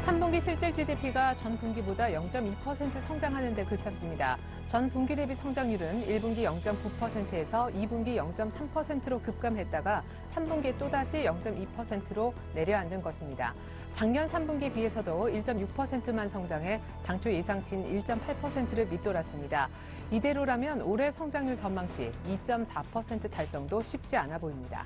3분기 실질 GDP가 전 분기보다 0.2% 성장하는 데 그쳤습니다. 전 분기 대비 성장률은 1분기 0.9%에서 2분기 0.3%로 급감했다가 3분기에 또다시 0.2%로 내려앉은 것입니다. 작년 3분기에 비해서도 1.6%만 성장해 당초 예상치인 1.8%를 밑돌았습니다. 이대로라면 올해 성장률 전망치 2.4% 달성도 쉽지 않아 보입니다.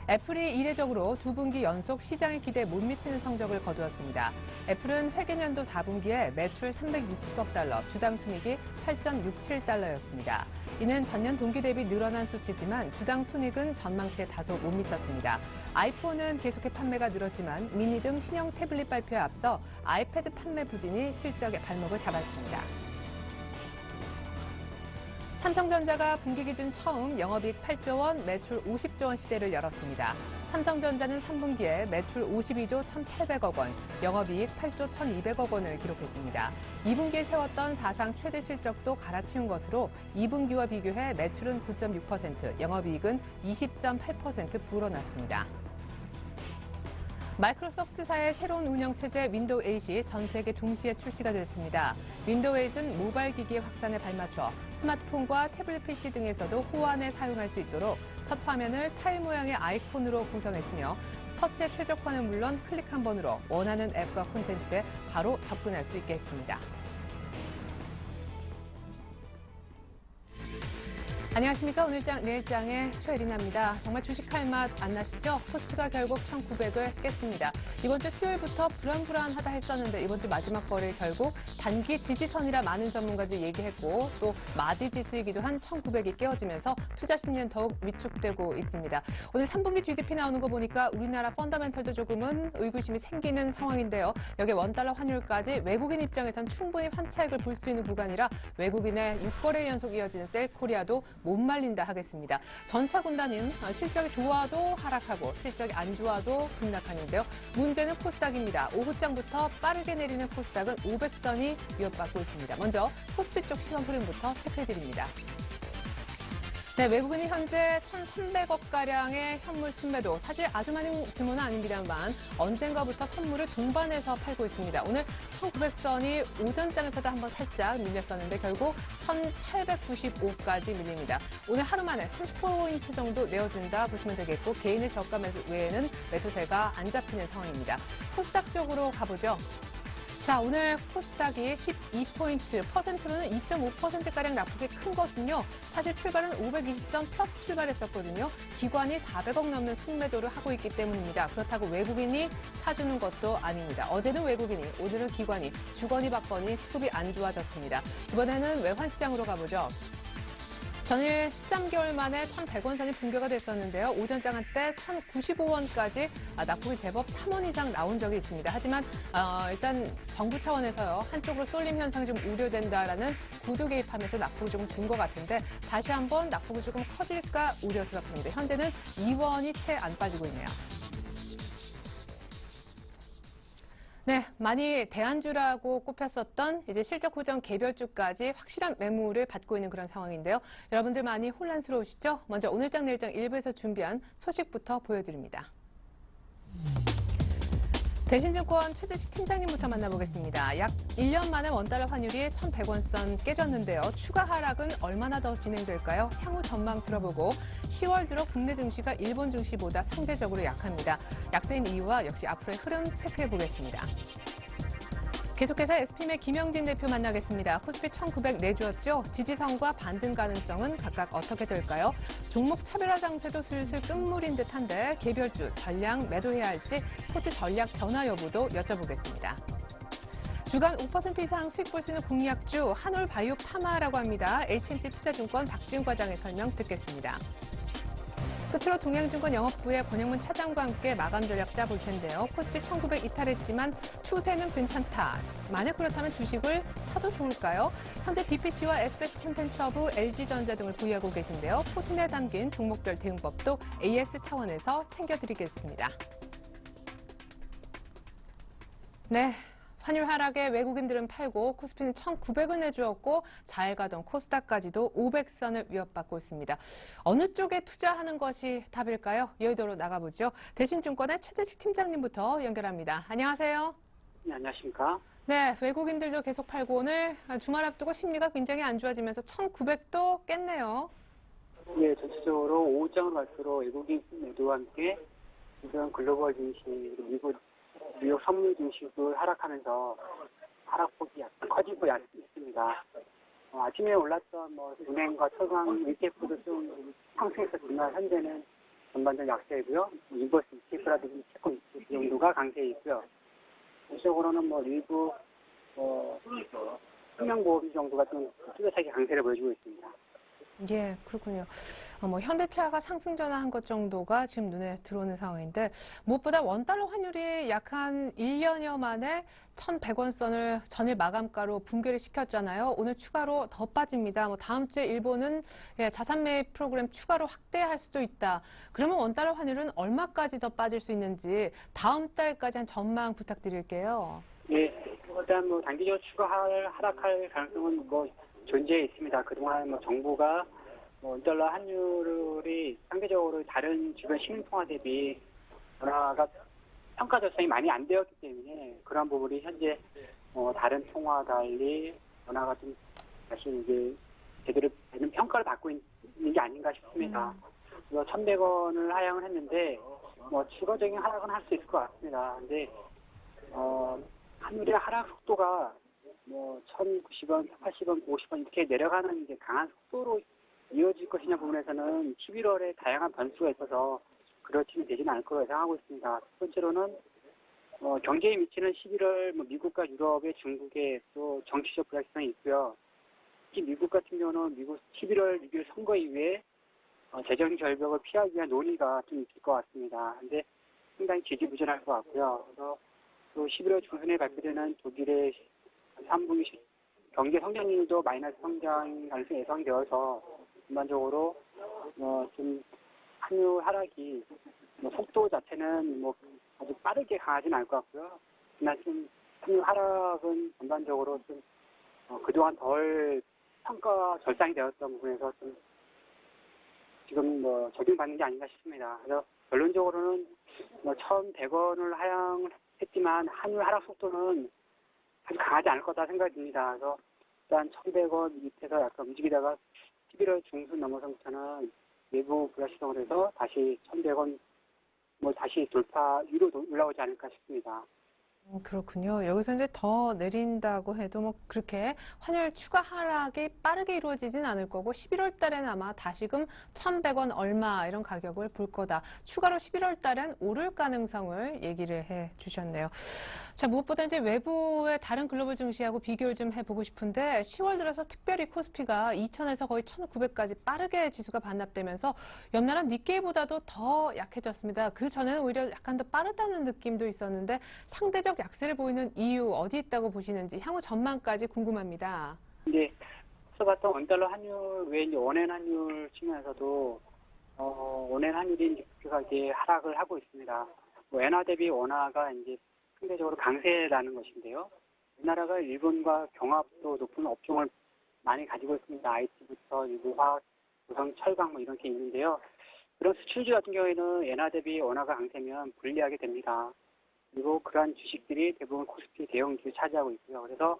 애플이 이례적으로 두 분기 연속 시장의 기대에 못 미치는 성적을 거두었습니다. 애플은 회계연도 4분기에 매출 360억 달러, 주당 순이익이 8.67달러였습니다. 이는 전년 동기 대비 늘어난 수치지만 주당 순이익은 전망치에 다소 못 미쳤습니다. 아이폰은 계속해 판매가 늘었지만 미니 등 신형 태블릿 발표에 앞서 아이패드 판매 부진이 실적에 발목을 잡았습니다. 삼성전자가 분기 기준 처음 영업이익 8조 원, 매출 50조 원 시대를 열었습니다. 삼성전자는 3분기에 매출 52조 1,800억 원, 영업이익 8조 1,200억 원을 기록했습니다. 2분기에 세웠던 사상 최대 실적도 갈아치운 것으로 2분기와 비교해 매출은 9.6%, 영업이익은 20.8% 불어났습니다. 마이크로소프트사의 새로운 운영체제 윈도우 8이 전 세계 동시에 출시가 됐습니다. 윈도우 8은 모바일 기기의 확산에 발맞춰 스마트폰과 태블릿 PC 등에서도 호환해 사용할 수 있도록 첫 화면을 타일 모양의 아이콘으로 구성했으며 터치의 최적화는 물론 클릭 한 번으로 원하는 앱과 콘텐츠에 바로 접근할 수 있게 했습니다. 안녕하십니까. 오늘장 내일장의 최혜린입니다. 정말 주식할 맛 안 나시죠? 코스피가 결국 1,900을 깼습니다. 이번 주 수요일부터 불안불안하다 했었는데 이번 주 마지막 거래일 결국 단기 지지선이라 많은 전문가들이 얘기했고 또 마디 지수이기도 한 1,900이 깨어지면서 투자 심리는 더욱 위축되고 있습니다. 오늘 3분기 GDP 나오는 거 보니까 우리나라 펀더멘털도 조금은 의구심이 생기는 상황인데요. 여기에 원달러 환율까지 외국인 입장에선 충분히 환차익을 볼 수 있는 구간이라 외국인의 6거래 연속 이어지는 셀코리아도 못 말린다 하겠습니다. 전차 군단은 실적이 좋아도 하락하고 실적이 안 좋아도 급락하는데요. 문제는 코스닥입니다. 오후장부터 빠르게 내리는 코스닥은 500선이 위협받고 있습니다. 먼저 코스피 쪽 시황 흐름부터 체크해드립니다. 네, 외국인이 현재 1,300억가량의 현물 순매도, 사실 아주 많은 규모는 아닙니다만 언젠가부터 선물을 동반해서 팔고 있습니다. 오늘 1,900선이 오전장에서도 한번 살짝 밀렸었는데 결국 1,895까지 밀립니다. 오늘 하루 만에 30포인트 정도 내어준다 보시면 되겠고 개인의 저가 매수 외에는 매수세가 안 잡히는 상황입니다. 코스닥 쪽으로 가보죠. 자, 오늘 코스닥이 12포인트, 퍼센트로는 2.5%가량 낙폭이 큰 것은요. 사실 출발은 520선 플러스 출발했었거든요. 기관이 400억 넘는 순매도를 하고 있기 때문입니다. 그렇다고 외국인이 사주는 것도 아닙니다. 어제는 외국인이, 오늘은 기관이, 주거니 받거니 수급이 안 좋아졌습니다. 이번에는 외환시장으로 가보죠. 전일 13개월 만에 1,100원 선이 붕괴가 됐었는데요. 오전장 한때 1,095원까지 낙폭이 제법 3원 이상 나온 적이 있습니다. 하지만 일단 정부 차원에서요. 한쪽으로 쏠림 현상이 좀 우려된다라는 구조 개입하면서 낙폭이 조금 준 것 같은데 다시 한번 낙폭이 조금 커질까 우려스럽습니다. 현재는 2원이 채 안 빠지고 있네요. 네, 많이 대안주라고 꼽혔었던 이제 실적 호정 개별주까지 확실한 매물을 받고 있는 그런 상황인데요. 여러분들 많이 혼란스러우시죠? 먼저 오늘장 내일장 일부에서 준비한 소식부터 보여드립니다. 대신증권 최재식 팀장님부터 만나보겠습니다. 약 1년 만에 원달러 환율이 1,100원 선 깨졌는데요. 추가 하락은 얼마나 더 진행될까요? 향후 전망 들어보고 10월 들어 국내 증시가 일본 증시보다 상대적으로 약합니다. 약세인 이유와 역시 앞으로의 흐름 체크해보겠습니다. 계속해서 SPM의 김영진 대표 만나겠습니다. 코스피 1,900 내주었죠. 지지선과 반등 가능성은 각각 어떻게 될까요? 종목 차별화 장세도 슬슬 끝물인 듯한데 개별주 전량 매도해야 할지 포트 전략 변화 여부도 여쭤보겠습니다. 주간 5% 이상 수익 볼 수 있는 공약주 한올바이오 파마라고 합니다. HMC 투자증권 박지훈 과장의 설명 듣겠습니다. 끝으로 동양증권 영업부의 권영문 차장과 함께 마감 전략 짜볼 텐데요. 코스피 1,900 이탈했지만 추세는 괜찮다. 만약 그렇다면 주식을 사도 좋을까요? 현재 DPC와 SBS 콘텐츠허브, LG전자 등을 보유하고 계신데요. 포트에 담긴 종목별 대응법도 AS 차원에서 챙겨드리겠습니다. 네. 환율 하락에 외국인들은 팔고 코스피는 1,900을 내주었고 잘 가던 코스닥까지도 500선을 위협받고 있습니다. 어느 쪽에 투자하는 것이 답일까요? 여의도로 나가보죠. 대신증권의 최재식 팀장님부터 연결합니다. 안녕하세요. 네, 안녕하십니까? 네, 외국인들도 계속 팔고 오늘 주말 앞두고 심리가 굉장히 안 좋아지면서 1,900도 깼네요. 네, 전체적으로 오후장을 갈수록 외국인 매도와 함께 지금 글로벌 증시, 그리고 뉴욕 선물 증시도 하락하면서 하락폭이 약간 커지고 있습니다. 아침에 올랐던 은행과 철강 ETF도 좀 상승했었지만 현재는 전반적으로 약세이고요. 인버스 ETF라든지 채권 ETF 정도가 강세에 있고요. 전체적으로는 일부 생명보험 정도가 좀 뚜렷하게 강세를 보여주고 있습니다. 예, 그렇군요. 현대차가 상승 전환한 것 정도가 지금 눈에 들어오는 상황인데 무엇보다 원달러 환율이 약 한 1년여 만에 1,100원 선을 전일 마감가로 붕괴를 시켰잖아요. 오늘 추가로 더 빠집니다. 다음 주에 일본은 자산 매입 프로그램 추가로 확대할 수도 있다. 그러면 원달러 환율은 얼마까지 더 빠질 수 있는지 다음 달까지 한 전망 부탁드릴게요. 네, 일단 단기적으로 하락할 가능성은 존재해 있습니다. 그동안 정부가 원달러 환율이 상대적으로 다른 주변 시민통화 대비 원화가 평가 절상이 많이 안 되었기 때문에 그런 부분이 현재 다른 통화와 달리 원화가 좀 다시 이제 제대로 되는 평가를 받고 있는 게 아닌가 싶습니다. 그래서 1,100원을 하향을 했는데 추가적인 하락은 할 수 있을 것 같습니다. 근데 환율의 하락 속도가 1,090원, 180원, 50원 이렇게 내려가는 이제 강한 속도로 이어질 것이냐 부분에서는 11월에 다양한 변수가 있어서 그렇지는 되지는 않을 거로 예상하고 있습니다. 첫 번째로는 경제에 미치는 11월 미국과 유럽의 중국의 또 정치적 불확실성이 있고요. 특히 미국 같은 경우는 미국 11월 6일 선거 이후에 재정 절벽을 피하기 위한 논의가 좀 있을 것 같습니다. 근데 상당히 지지부진할 것 같고요. 그래서 또 11월 중순에 발표되는 독일의 3분기 경제 성장률도 마이너스 성장 가능성이 예상이 되어서 전반적으로 좀 환율 하락이 속도 자체는 아주 빠르게 강하지는 않을 것 같고요. 그러나 좀 환율 하락은 전반적으로 좀 그동안 덜 평가 절상이 되었던 부분에서 좀 지금 적용받는 게 아닌가 싶습니다. 그래서 결론적으로는 1,100원을 하향했지만 환율 하락 속도는 아주 강하지 않을 거다 생각이 듭니다. 그래서 일단 1,100원 밑에서 약간 움직이다가 11월 중순 넘어서부터는 외부 불확실성으로 해서 다시 1,100원 다시 돌파 위로 올라오지 않을까 싶습니다. 그렇군요. 여기서 이제 더 내린다고 해도 그렇게 환율 추가 하락이 빠르게 이루어지진 않을 거고 11월 달에는 아마 다시금 1,100원 얼마 이런 가격을 볼 거다. 추가로 11월 달엔 오를 가능성을 얘기를 해 주셨네요. 자, 무엇보다 이제 외부의 다른 글로벌 증시하고 비교를 좀 해보고 싶은데 10월 들어서 특별히 코스피가 2,000에서 거의 1,900까지 빠르게 지수가 반납되면서 옆나라 니케이보다도 더 약해졌습니다. 그 전에는 오히려 약간 더 빠르다는 느낌도 있었는데 상대적 약세를 보이는 이유 어디 있다고 보시는지 향후 전망까지 궁금합니다. 네, 앞서 봤던 원달러 환율 외에 이제 원엔 환율 측면에서도 원엔 환율이 이제 급격하게 하락을 하고 있습니다. 엔화 대비 원화가 이제 상대적으로 강세라는 것인데요. 우리나라가 일본과 경합도 높은 업종을 많이 가지고 있습니다. IT부터 일부 화학, 조선, 철강 이런 게 있는데요. 그런 수출주 같은 경우에는 엔화 대비 원화가 강세면 불리하게 됩니다. 그리고 그러한 주식들이 대부분 코스피 대형주를 차지하고 있고요. 그래서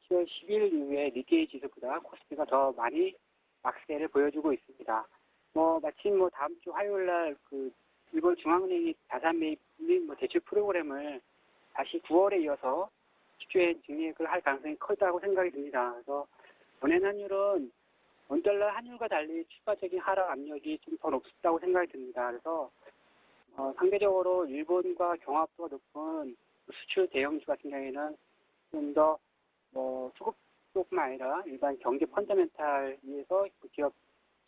10월 10일 이후에 니케이 지수보다 코스피가 더 많이 약세를 보여주고 있습니다. 마침 다음 주 화요일 날 일본 중앙은행이 자산 매입 및 대출 프로그램을 다시 9월에 이어서 10주에 증액을 할 가능성이 크다고 생각이 듭니다. 그래서 원엔 환율은 원달러 환율과 달리 추가적인 하락 압력이 좀 더 높다고 생각이 듭니다. 그래서 상대적으로 일본과 경합도가 높은 수출 대형주 같은 경우에는 좀 더 수급뿐만 아니라 일반 경제 펀더멘탈에서 기업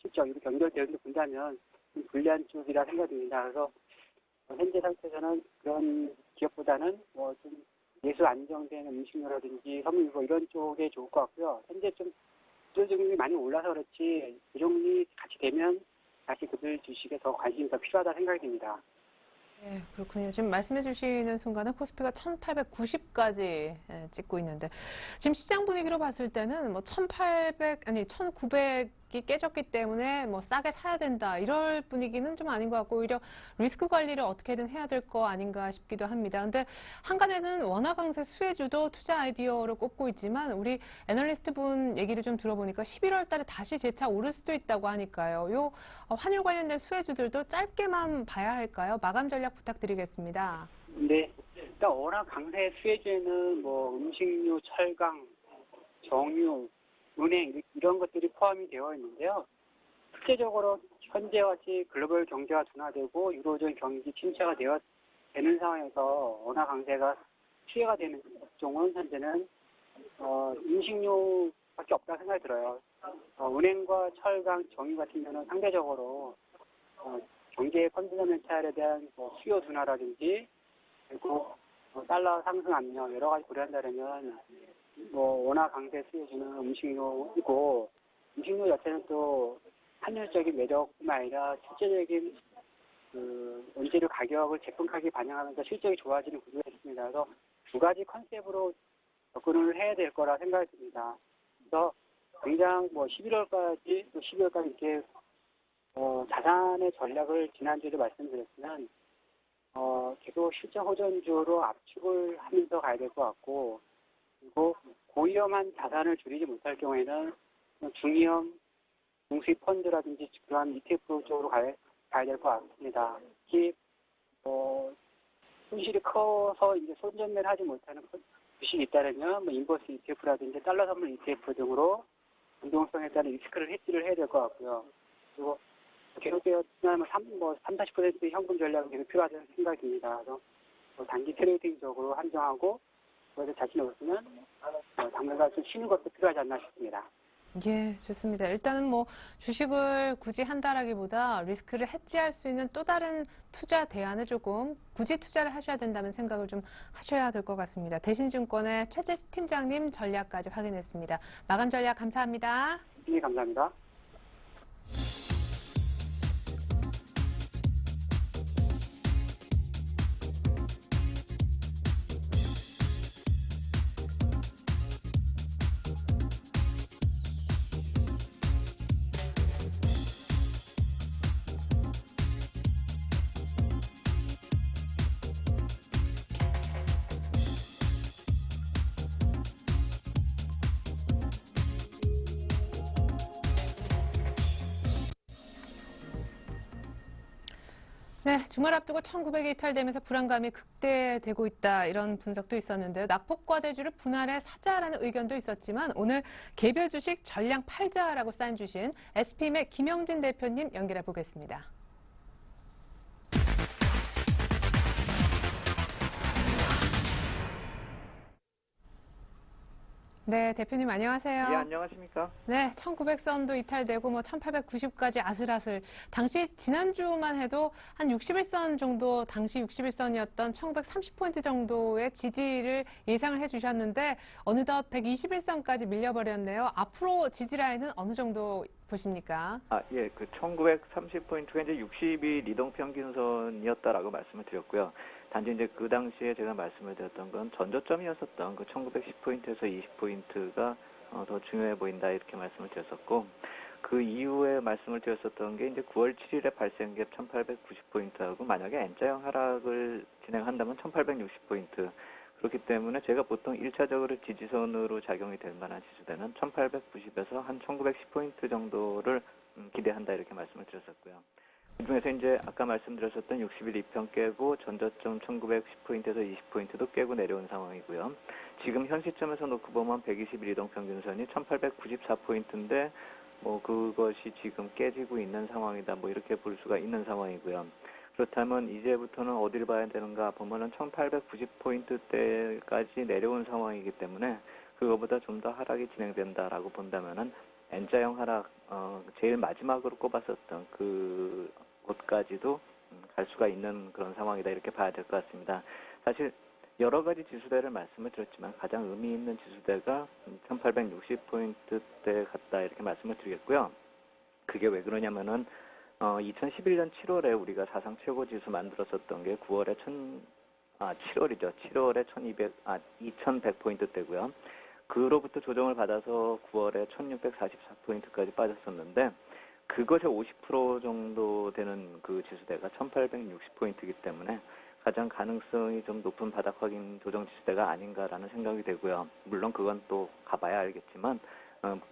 실적 이렇게 연결되어 본다면 좀 불리한 쪽이라 생각됩니다. 그래서 현재 상태에서는 그런 기업보다는 좀 예수 안정된 음식료라든지 섬유 이런 쪽에 좋을 것 같고요. 현재 좀 구조적이 많이 올라서 그렇지 조정이 같이 되면 다시 그들 주식에 더 관심이 더 필요하다 생각이 듭니다. 네, 그렇군요. 지금 말씀해 주시는 순간에 코스피가 1890까지 찍고 있는데 지금 시장 분위기로 봤을 때는 뭐 1800, 아니 1900이 깨졌기 때문에 뭐 싸게 사야 된다 이럴 분위기는 좀 아닌 것 같고 오히려 리스크 관리를 어떻게든 해야 될 거 아닌가 싶기도 합니다. 근데 한간에는 원화 강세 수혜주도 투자 아이디어로 꼽고 있지만 우리 애널리스트 분 얘기를 좀 들어보니까 11월 달에 다시 재차 오를 수도 있다고 하니까요. 요 환율 관련된 수혜주들도 짧게만 봐야 할까요? 마감 전략 부탁드리겠습니다. 근데 일단 워낙 강세 수혜주에는 뭐 음식료, 철강, 정유, 은행 이런 것들이 포함이 되어 있는데요. 실제적으로 현재같이 글로벌 경제가 둔화되고 유로존 경기 침체가 되는 상황에서 원화 강세가 피해가 되는 업종은 현재는 음식료밖에 없다고 생각이 들어요. 은행과 철강, 정유 같은 경우는 상대적으로 경제 펀드멘탈에 대한 뭐 수요 둔화라든지 그리고 달러 상승 압력 여러 가지 고려한다면 뭐 원화 강세 수혜주는 음식료이고 음식료 자체는 또 환율적인 매력뿐만 아니라 실제적인 그 원재료 가격을 제품 가격에 반영하면서 실적이 좋아지는 구조가 있습니다. 그래서 두 가지 컨셉으로 접근을 해야 될 거라 생각이 듭니다. 그래서 당장 뭐 11월까지 또 12월까지 이렇게 자산의 전략을 지난주에도 말씀드렸지만 계속 실적 호전주로 압축을 하면서 가야 될 것 같고 그리고 고위험한 자산을 줄이지 못할 경우에는 중위험 중수익 펀드라든지 그러한 ETF 쪽으로 가야 될 것 같습니다. 특히 손실이 커서 이제 손전매를 하지 못하는 주식이 있다면 뭐 인버스 ETF라든지 달러 선물 ETF 등으로 변동성에 따른 리스크를 해지를 해야 될 것 같고요. 그리고 계속되었지만 40% 현금 전략이 계속 필요하다는 생각이 듭니다. 그래서 단기 트레이딩적으로 한정하고 그것에 자신이 없으면 당분간 좀 쉬는 것도 필요하지 않나 싶습니다. 예, 좋습니다. 일단은 뭐 주식을 굳이 한다라기보다 리스크를 해지할 수 있는 또 다른 투자 대안을 조금 굳이 투자를 하셔야 된다는 생각을 좀 하셔야 될 것 같습니다. 대신증권의 최재수 팀장님 전략까지 확인했습니다. 마감 전략 감사합니다. 네, 감사합니다. 네, 주말 앞두고 1900이 이탈되면서 불안감이 극대되고 있다 이런 분석도 있었는데요. 낙폭과대주를 분할해 사자라는 의견도 있었지만 오늘 개별 주식 전량 팔자라고 사인 주신 SPM의 김영진 대표님 연결해 보겠습니다. 네, 대표님 안녕하세요. 예, 안녕하십니까? 네, 1900선도 이탈되고 뭐 1890까지 아슬아슬. 당시 지난주만 해도 한 61선 정도, 당시 61선이었던 1930포인트 정도의 지지를 예상을 해주셨는데 어느덧 121선까지 밀려버렸네요. 앞으로 지지 라인은 어느 정도 보십니까? 예, 그 1930포인트가 이제 60일 이동평균선이었다라고 말씀을 드렸고요. 단지 이제 그 당시에 제가 말씀을 드렸던 건 전저점이었었던 그 1910포인트에서 20포인트가 더 중요해 보인다 이렇게 말씀을 드렸었고 그 이후에 말씀을 드렸었던 게 이제 9월 7일에 발생갭 1890포인트하고 만약에 N자형 하락을 진행한다면 1860포인트 그렇기 때문에 제가 보통 1차적으로 지지선으로 작용이 될 만한 지수대는 1890에서 한 1910포인트 정도를 기대한다 이렇게 말씀을 드렸었고요. 그중에서 이제 아까 말씀드렸었던 60일 이평 깨고 전저점 1910포인트에서 20포인트도 깨고 내려온 상황이고요. 지금 현 시점에서 놓고 보면 120일 이동평균선이 1894포인트인데 뭐 그것이 지금 깨지고 있는 상황이다 뭐 이렇게 볼 수가 있는 상황이고요. 그렇다면 이제부터는 어디를 봐야 되는가 보면은 1890포인트대까지 내려온 상황이기 때문에 그거보다 좀 더 하락이 진행된다라고 본다면은 N자형 하락 제일 마지막으로 꼽았었던 그 곳까지도 갈 수가 있는 그런 상황이다 이렇게 봐야 될 것 같습니다. 사실 여러 가지 지수대를 말씀을 드렸지만 가장 의미 있는 지수대가 1860포인트대 같다 이렇게 말씀을 드리겠고요. 그게 왜 그러냐면은 2011년 7월에 우리가 사상 최고 지수 만들었었던 게 7월이죠. 7월에 2100포인트대고요. 그로부터 조정을 받아서 9월에 1644포인트까지 빠졌었는데 그것의 50% 정도 되는 그 지수대가 1860포인트이기 때문에 가장 가능성이 좀 높은 바닥 확인 조정 지수대가 아닌가라는 생각이 되고요. 물론 그건 또 가봐야 알겠지만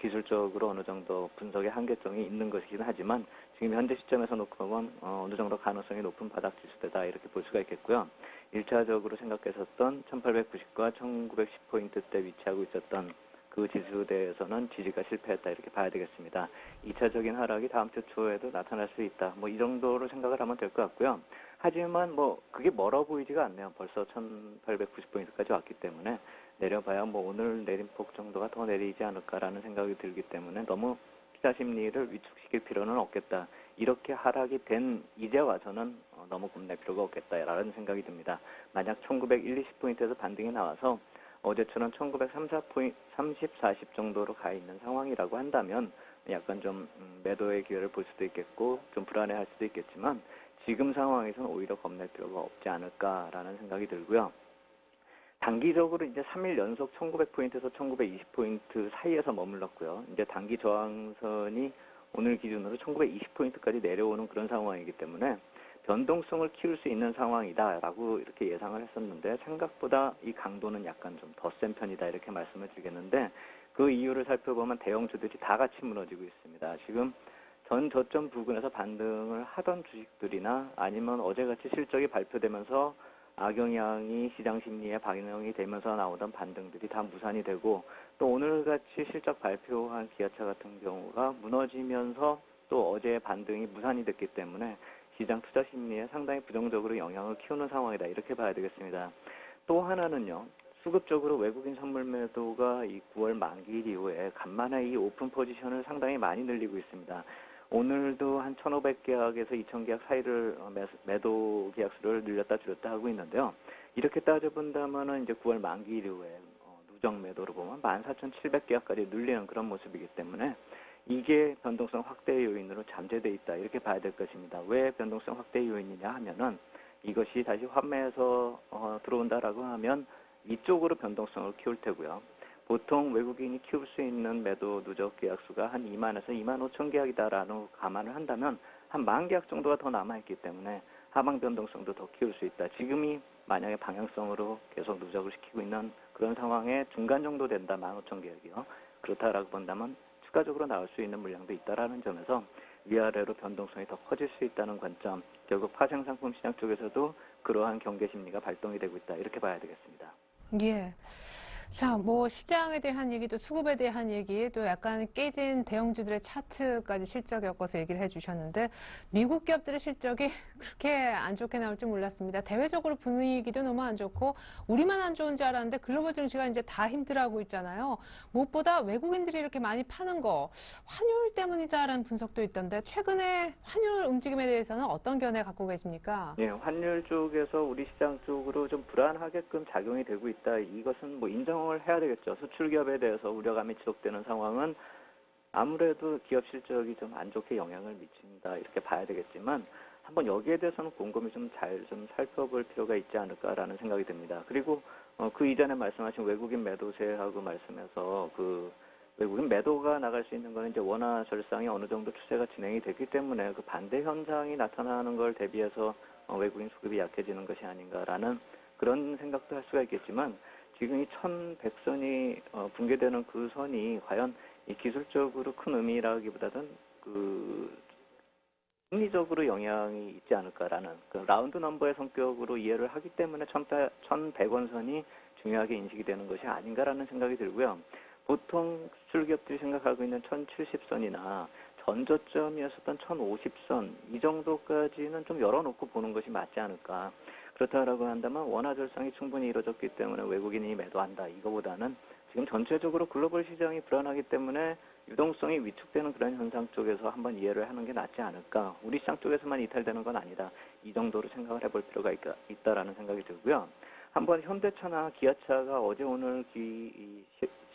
기술적으로 어느 정도 분석의 한계점이 있는 것이긴 하지만 지금 현재 시점에서 놓고 보면 어느 정도 가능성이 높은 바닥 지수대다 이렇게 볼 수가 있겠고요. 1차적으로 생각했었던 1890과 1910포인트대 위치하고 있었던 그 지수대에서는 지지가 실패했다 이렇게 봐야 되겠습니다. 2차적인 하락이 다음 주 초에도 나타날 수 있다. 뭐 이 정도로 생각을 하면 될 것 같고요. 하지만 뭐 그게 멀어 보이지가 않네요. 벌써 1890포인트까지 왔기 때문에 내려봐야 뭐 오늘 내림폭 정도가 더 내리지 않을까라는 생각이 들기 때문에 너무 투자 심리를 위축시킬 필요는 없겠다. 이렇게 하락이 된 이제 와서는 너무 겁낼 필요가 없겠다라는 생각이 듭니다. 만약 1910, 20포인트에서 반등이 나와서 어제처럼 1930, 40 정도로 가 있는 상황이라고 한다면 약간 좀 매도의 기회를 볼 수도 있겠고 좀 불안해할 수도 있겠지만 지금 상황에서는 오히려 겁낼 필요가 없지 않을까라는 생각이 들고요. 단기적으로 이제 3일 연속 1900포인트에서 1920포인트 사이에서 머물렀고요. 이제 단기 저항선이 오늘 기준으로 1920포인트까지 내려오는 그런 상황이기 때문에 변동성을 키울 수 있는 상황이다라고 이렇게 예상을 했었는데 생각보다 이 강도는 약간 좀 더 센 편이다 이렇게 말씀을 드리겠는데 그 이유를 살펴보면 대형주들이 다 같이 무너지고 있습니다. 지금 전 저점 부근에서 반등을 하던 주식들이나 아니면 어제같이 실적이 발표되면서 악영향이 시장 심리에 반영이 되면서 나오던 반등들이 다 무산이 되고 또 오늘같이 실적 발표한 기아차 같은 경우가 무너지면서 또 어제의 반등이 무산이 됐기 때문에 시장 투자 심리에 상당히 부정적으로 영향을 키우는 상황이다 이렇게 봐야 되겠습니다. 또 하나는요. 수급적으로 외국인 선물 매도가 이 9월 만기 이후에 간만에 이 오픈 포지션을 상당히 많이 늘리고 있습니다. 오늘도 한 1,500계약에서 2,000계약 사이를 매도 계약수를 늘렸다 줄였다 하고 있는데요. 이렇게 따져본다면은 이제 9월 만기 이후에 누적 매도로 보면 14,700계약까지 늘리는 그런 모습이기 때문에 이게 변동성 확대 요인으로 잠재돼 있다 이렇게 봐야 될 것입니다. 왜 변동성 확대 요인이냐 하면은 이것이 다시 환매에서 들어온다라고 하면 이쪽으로 변동성을 키울 테고요. 보통 외국인이 키울 수 있는 매도 누적 계약수가 한 2만에서 2만 5천 계약이다라는 감안을 한다면 한 1만 계약 정도가 더 남아있기 때문에 하방 변동성도 더 키울 수 있다. 지금이 만약에 방향성으로 계속 누적을 시키고 있는 그런 상황에 중간 정도 된다. 1만 5천 계약이요. 그렇다라고 본다면 추가적으로 나올 수 있는 물량도 있다라는 점에서 위아래로 변동성이 더 커질 수 있다는 관점, 결국 파생상품 시장 쪽에서도 그러한 경계 심리가 발동이 되고 있다. 이렇게 봐야 되겠습니다. 예. 자, 뭐 시장에 대한 얘기도 수급에 대한 얘기 또 약간 깨진 대형주들의 차트까지 실적 엮어서 얘기를 해주셨는데 미국 기업들의 실적이 그렇게 안 좋게 나올 줄 몰랐습니다. 대외적으로 분위기도 너무 안 좋고 우리만 안 좋은 줄 알았는데 글로벌 증시가 이제 다 힘들어하고 있잖아요. 무엇보다 외국인들이 이렇게 많이 파는 거 환율 때문이다라는 분석도 있던데 최근에 환율 움직임에 대해서는 어떤 견해 갖고 계십니까? 네, 환율 쪽에서 우리 시장 쪽으로 좀 불안하게끔 작용이 되고 있다. 이것은 뭐 인정을 해야 되겠죠. 수출 기업에 대해서 우려감이 지속되는 상황은 아무래도 기업 실적이 좀 안 좋게 영향을 미친다 이렇게 봐야 되겠지만 한번 여기에 대해서는 곰곰이 좀 잘 좀 살펴볼 필요가 있지 않을까라는 생각이 듭니다. 그리고 그 이전에 말씀하신 외국인 매도세하고 말씀해서 그 외국인 매도가 나갈 수 있는 거는 이제 원화 절상이 어느 정도 추세가 진행이 됐기 때문에 그 반대 현상이 나타나는 걸 대비해서 외국인 수급이 약해지는 것이 아닌가라는 그런 생각도 할 수가 있겠지만 지금 이 1100선이 붕괴되는 그 선이 과연 이 기술적으로 큰 의미라기보다는 그 심리적으로 영향이 있지 않을까라는 그 라운드 넘버의 성격으로 이해를 하기 때문에 1100원 선이 중요하게 인식이 되는 것이 아닌가라는 생각이 들고요. 보통 수출기업들이 생각하고 있는 1070선이나 전저점이었었던 1050선 이 정도까지는 좀 열어놓고 보는 것이 맞지 않을까. 그렇다라고 한다면 원화 절상이 충분히 이루어졌기 때문에 외국인이 매도한다. 이거보다는 지금 전체적으로 글로벌 시장이 불안하기 때문에 유동성이 위축되는 그런 현상 쪽에서 한번 이해를 하는 게 낫지 않을까. 우리 시장 쪽에서만 이탈되는 건 아니다. 이 정도로 생각을 해볼 필요가 있다라는 생각이 들고요. 한번 현대차나 기아차가 어제 오늘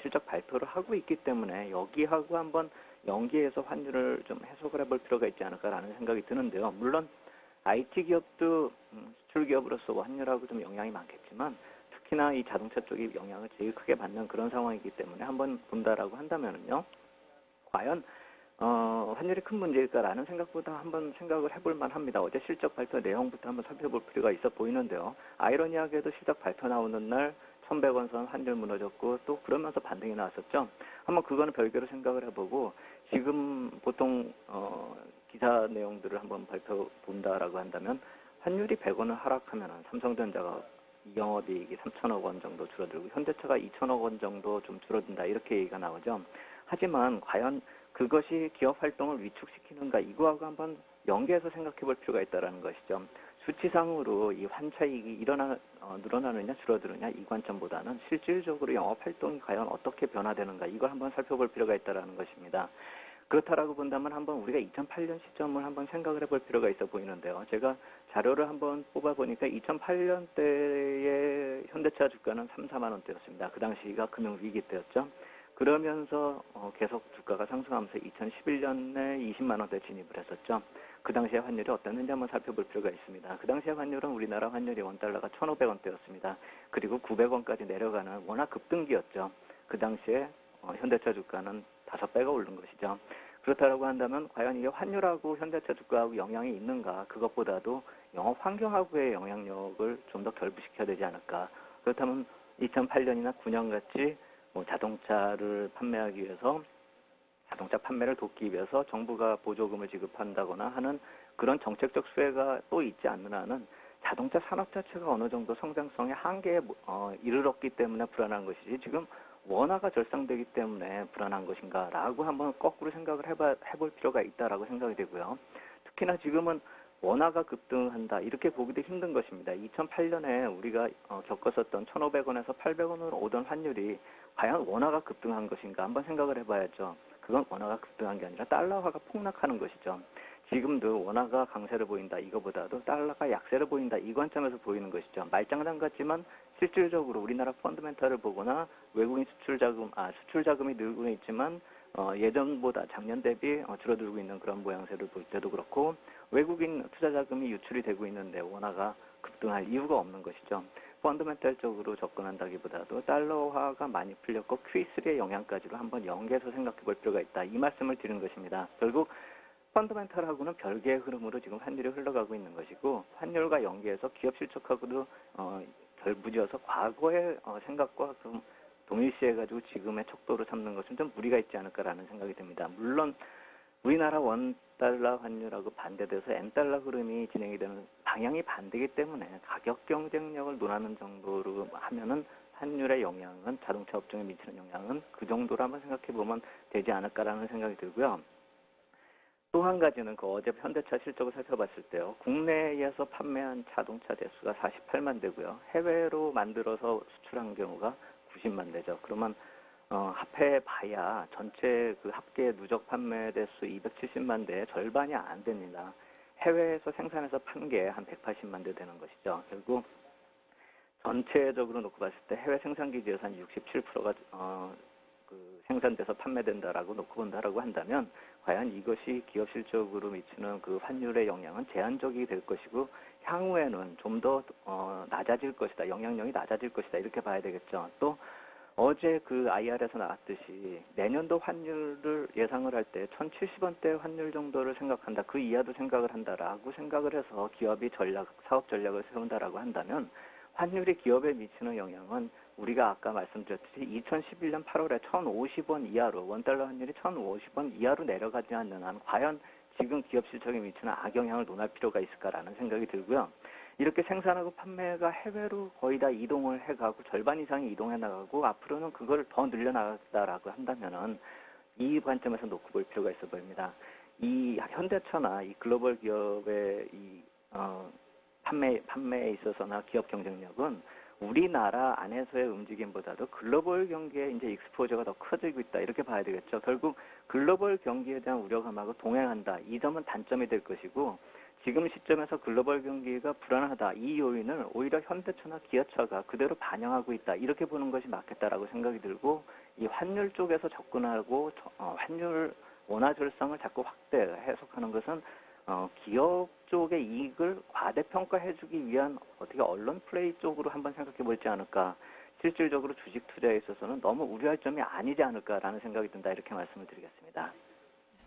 실적 발표를 하고 있기 때문에 여기하고 한번 연기해서 환율을 좀 해석을 해볼 필요가 있지 않을까라는 생각이 드는데요. 물론 IT 기업도 수출 기업으로서 환율하고 좀 영향이 많겠지만 특히나 이 자동차 쪽이 영향을 제일 크게 받는 그런 상황이기 때문에 한번 본다라고 한다면은요. 과연 환율이 큰 문제일까라는 생각보다 한번 생각을 해볼 만합니다. 어제 실적 발표 내용부터 한번 살펴볼 필요가 있어 보이는데요. 아이러니하게도 실적 발표 나오는 날 1,100원 선 환율 무너졌고 또 그러면서 반등이 나왔었죠. 한번 그거는 별개로 생각을 해보고 지금 보통 기사 내용들을 한번 발표 본다라고 한다면 환율이 100원을 하락하면 삼성전자가 영업이익이 3천억 원 정도 줄어들고 현대차가 2천억 원 정도 좀 줄어든다 이렇게 얘기가 나오죠. 하지만 과연 그것이 기업 활동을 위축시키는가 이거하고 한번 연계해서 생각해 볼 필요가 있다는 것이죠. 수치상으로 이 환차익이 늘어나느냐 줄어드느냐 이 관점보다는 실질적으로 영업 활동이 과연 어떻게 변화되는가 이걸 한번 살펴볼 필요가 있다는 것입니다. 그렇다라고 본다면 한번 우리가 2008년 시점을 한번 생각을 해볼 필요가 있어 보이는데요. 제가 자료를 한번 뽑아보니까 2008년대의 현대차 주가는 3, 4만 원대였습니다. 그 당시가 금융위기 때였죠. 그러면서 계속 주가가 상승하면서 2011년에 20만 원대 진입을 했었죠. 그 당시에 환율이 어땠는지 한번 살펴볼 필요가 있습니다. 그 당시에 환율은 우리나라 환율이 원달러가 1,500원대였습니다. 그리고 900원까지 내려가는 워낙 급등기였죠. 그 당시에 현대차 주가는 5배가 오른 것이죠. 그렇다고 한다면 과연 이게 환율하고 현대차 주가하고 영향이 있는가? 그것보다도 영업 환경하고의 영향력을 좀 더 결부시켜야 되지 않을까? 그렇다면 2008년이나 9년 같이 자동차를 판매하기 위해서 자동차 판매를 돕기 위해서 정부가 보조금을 지급한다거나 하는 그런 정책적 수혜가 또 있지 않는 한은 자동차 산업 자체가 어느 정도 성장성의 한계에 이르렀기 때문에 불안한 것이지 지금 원화가 절상되기 때문에 불안한 것인가라고 한번 거꾸로 생각을 해볼 필요가 있다라고 생각이 되고요. 특히나 지금은 원화가 급등한다 이렇게 보기도 힘든 것입니다. 2008년에 우리가 겪었었던 1,500원에서 800원으로 오던 환율이 과연 원화가 급등한 것인가 한번 생각을 해봐야죠. 그건 원화가 급등한 게 아니라 달러화가 폭락하는 것이죠. 지금도 원화가 강세를 보인다 이거보다도 달러가 약세를 보인다 이 관점에서 보이는 것이죠. 말장난 같지만 실질적으로 우리나라 펀더멘탈을 보거나 외국인 수출 자금이 늘고는 있지만 예전보다 작년 대비 줄어들고 있는 그런 모양새를 볼 때도 그렇고 외국인 투자 자금이 유출이 되고 있는데 원화가 급등할 이유가 없는 것이죠. 펀더멘탈적으로 접근한다기보다도 달러화가 많이 풀렸고 Q3의 영향까지도 한번 연계해서 생각해 볼 필요가 있다. 이 말씀을 드리는 것입니다. 결국 펀더멘탈하고는 별개의 흐름으로 지금 환율이 흘러가고 있는 것이고 환율과 연계해서 기업 실적하고도 결부지어서 과거의 생각과 좀 동일시해가지고 지금의 척도를 삼는 것은 좀 무리가 있지 않을까라는 생각이 듭니다. 물론 우리나라 원달러 환율하고 반대돼서 N달러 흐름이 진행이 되는 방향이 반대이기 때문에 가격 경쟁력을 논하는 정도로 하면은 환율의 영향은 자동차 업종에 미치는 영향은 그 정도로 한번 생각해 보면 되지 않을까라는 생각이 들고요. 또 한 가지는 그 어제 현대차 실적을 살펴봤을 때요. 국내에서 판매한 자동차 대수가 48만 대고요. 해외로 만들어서 수출한 경우가 90만 대죠. 그러면 합해봐야 전체 그 합계 누적 판매 대수 270만 대의 절반이 안 됩니다. 해외에서 생산해서 판 게 한 180만 대 되는 것이죠. 결국 전체적으로 놓고 봤을 때 해외 생산 기지에서 한 67%가 생산돼서 판매된다라고 놓고 본다라고 한다면 과연 이것이 기업 실적으로 미치는 그 환율의 영향은 제한적이 될 것이고 향후에는 좀 더 낮아질 것이다. 영향력이 낮아질 것이다. 이렇게 봐야 되겠죠. 또 어제 그 IR에서 나왔듯이 내년도 환율을 예상을 할 때 1,070원대 환율 정도를 생각한다. 그 이하도 생각을 한다라고 생각을 해서 기업이 사업 전략을 세운다라고 한다면 환율이 기업에 미치는 영향은 우리가 아까 말씀드렸듯이 2011년 8월에 1,050원 이하로 원달러 환율이 1,050원 이하로 내려가지 않는 한 과연 지금 기업 실적에 미치는 악영향을 논할 필요가 있을까라는 생각이 들고요. 이렇게 생산하고 판매가 해외로 거의 다 이동을 해가고 절반 이상이 이동해 나가고 앞으로는 그걸 더 늘려나가다라고 한다면은 이 관점에서 놓고 볼 필요가 있어 보입니다. 이 현대차나 이 글로벌 기업의 이 판매에 있어서나 기업 경쟁력은 우리나라 안에서의 움직임보다도 글로벌 경기에 이제 익스포저가 더 커지고 있다 이렇게 봐야 되겠죠. 결국 글로벌 경기에 대한 우려감하고 동행한다. 이 점은 단점이 될 것이고 지금 시점에서 글로벌 경기가 불안하다. 이 요인을 오히려 현대차나 기아차가 그대로 반영하고 있다. 이렇게 보는 것이 맞겠다라고 생각이 들고 이 환율 쪽에서 접근하고 환율 원화절상을 자꾸 확대 해석하는 것은 기업 쪽의 이익을 과대평가해주기 위한 어떻게 언론 플레이 쪽으로 한번 생각해 볼지 않을까. 실질적으로 주식 투자에 있어서는 너무 우려할 점이 아니지 않을까라는 생각이 든다. 이렇게 말씀을 드리겠습니다.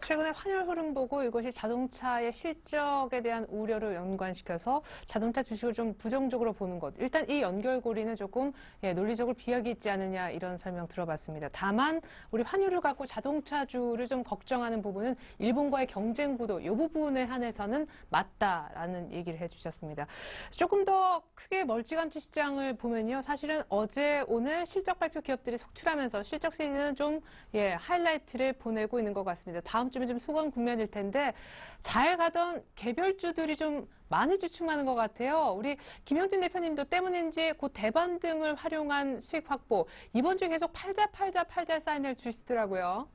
최근에 환율 흐름 보고 이것이 자동차의 실적에 대한 우려를 연관시켜서 자동차 주식을 좀 부정적으로 보는 것. 일단 이 연결고리는 조금 논리적으로 비약이 있지 않느냐 이런 설명 들어봤습니다. 다만 우리 환율을 갖고 자동차주를 좀 걱정하는 부분은 일본과의 경쟁 구도 이 부분에 한해서는 맞다라는 얘기를 해주셨습니다. 조금 더 크게 멀찌감치 시장을 보면요. 사실은 어제 오늘 실적 발표 기업들이 속출하면서 실적 시즌은 좀 하이라이트를 보내고 있는 것 같습니다. 다음 주면 좀 소강 국면일 텐데 잘 가던 개별주들이 좀 많이 주춤하는 것 같아요. 우리 김영진 대표님도 때문인지 곧 대반등을 활용한 수익 확보 이번 주에 계속 팔자 사인을 주시더라고요.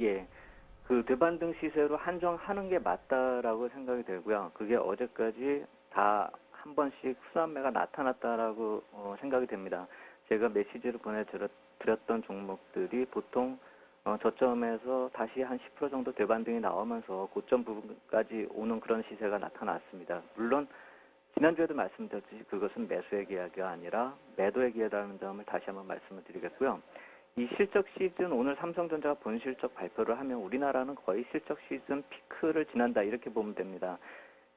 예. 그 대반등 시세로 한정하는 게 맞다라고 생각이 들고요. 그게 어제까지 다 한 번씩 순환매가 나타났다라고 생각이 됩니다. 제가 메시지를 보내드렸던 종목들이 보통 저점에서 다시 한 10% 정도 대반등이 나오면서 고점 부분까지 오는 그런 시세가 나타났습니다. 물론 지난주에도 말씀드렸듯이 그것은 매수의 기회가 아니라 매도의 기회라는 점을 다시 한번 말씀을 드리겠고요. 이 실적 시즌 오늘 삼성전자가 본 실적 발표를 하면 우리나라는 거의 실적 시즌 피크를 지난다 이렇게 보면 됩니다.